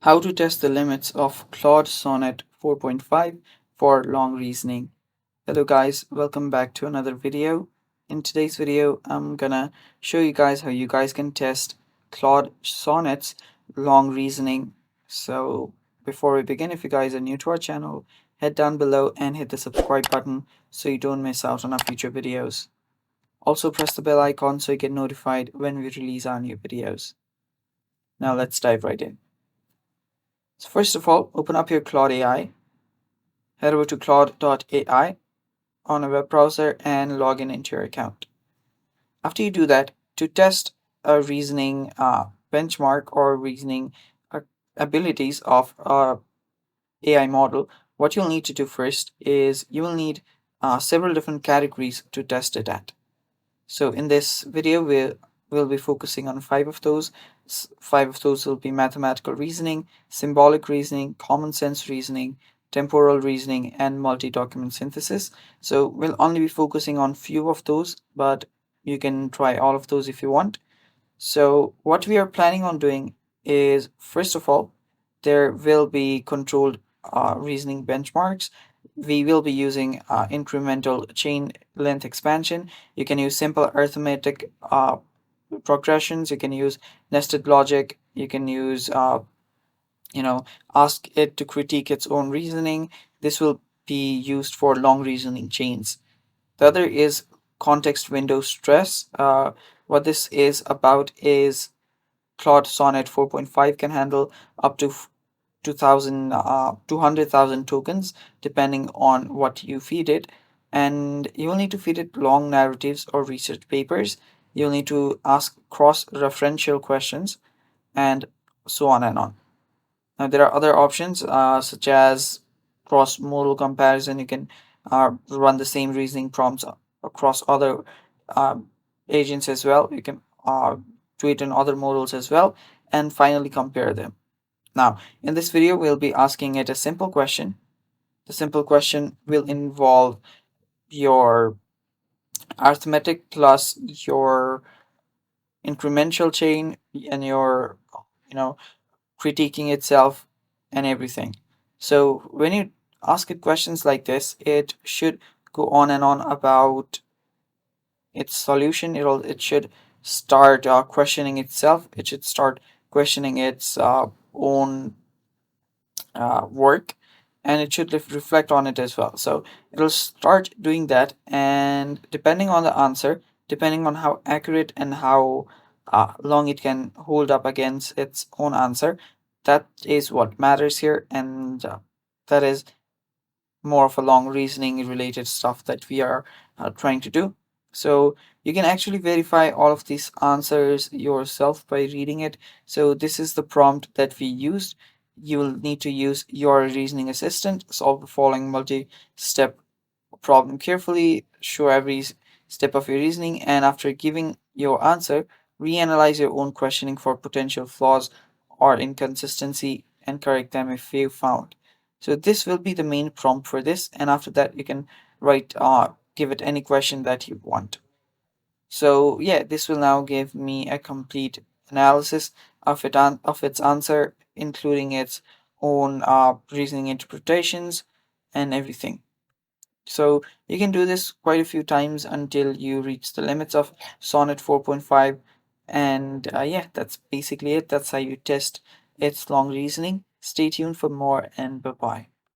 How to test the limits of Claude Sonnet 4.5 for long reasoning. Hello guys, welcome back to another video. In today's video, I'm gonna show you guys how you guys can test Claude Sonnet's long reasoning. So before we begin, if you guys are new to our channel, head down below and hit the subscribe button so you don't miss out on our future videos. Also press the bell icon so you get notified when we release our new videos. Now let's dive right in. So first of all, open up your Claude AI, head over to claude.ai on a web browser and log in into your account. After you do that, to test a reasoning benchmark or reasoning uh, abilities of a AI model, what you'll need to do first is you will need several different categories to test it at. So in this video, we'll be focusing on five of those. Five of those will be mathematical reasoning, symbolic reasoning, common sense reasoning, temporal reasoning, and multi-document synthesis. So we'll only be focusing on few of those, but you can try all of those if you want. So what we are planning on doing is, first of all, there will be controlled reasoning benchmarks. We will be using incremental chain length expansion. You can use simple arithmetic progressions. You can use nested logic. You can use, ask it to critique its own reasoning. This will be used for long reasoning chains. The other is context window stress. What this is about is Claude Sonnet 4.5 can handle up to 200,000 tokens depending on what you feed it. And you'll need to feed it long narratives or research papers. You'll need to ask cross referential questions and so on and on. Now, there are other options such as cross modal comparison. You can run the same reasoning prompts across other um, agents as well. You can do it in other models as well, and finally compare them. Now, in this video, we'll be asking it a simple question. The simple question will involve your arithmetic plus your incremental chain and your, you know, critiquing itself and everything. So when you ask it questions like this, it should go on and on about its solution. It should start questioning itself. It should start questioning its own work, and it should reflect on it as well. So it'll start doing that, and depending on the answer, depending on how accurate and how long it can hold up against its own answer, that is what matters here, and that is more of a long reasoning related stuff that we are trying to do. So you can actually verify all of these answers yourself by reading it. So this is the prompt that we used. You will need to use your reasoning assistant, solve the following multi-step problem carefully, show every step of your reasoning, and after giving your answer, reanalyze your own questioning for potential flaws or inconsistency and correct them if you found. So this will be the main prompt for this, and after that you can write give it any question that you want. So yeah, this will now give me a complete analysis of of its answer, including its own reasoning interpretations and everything. So you can do this quite a few times until you reach the limits of Sonnet 4.5. And yeah, that's basically it. That's how you test its long reasoning. Stay tuned for more, and bye bye.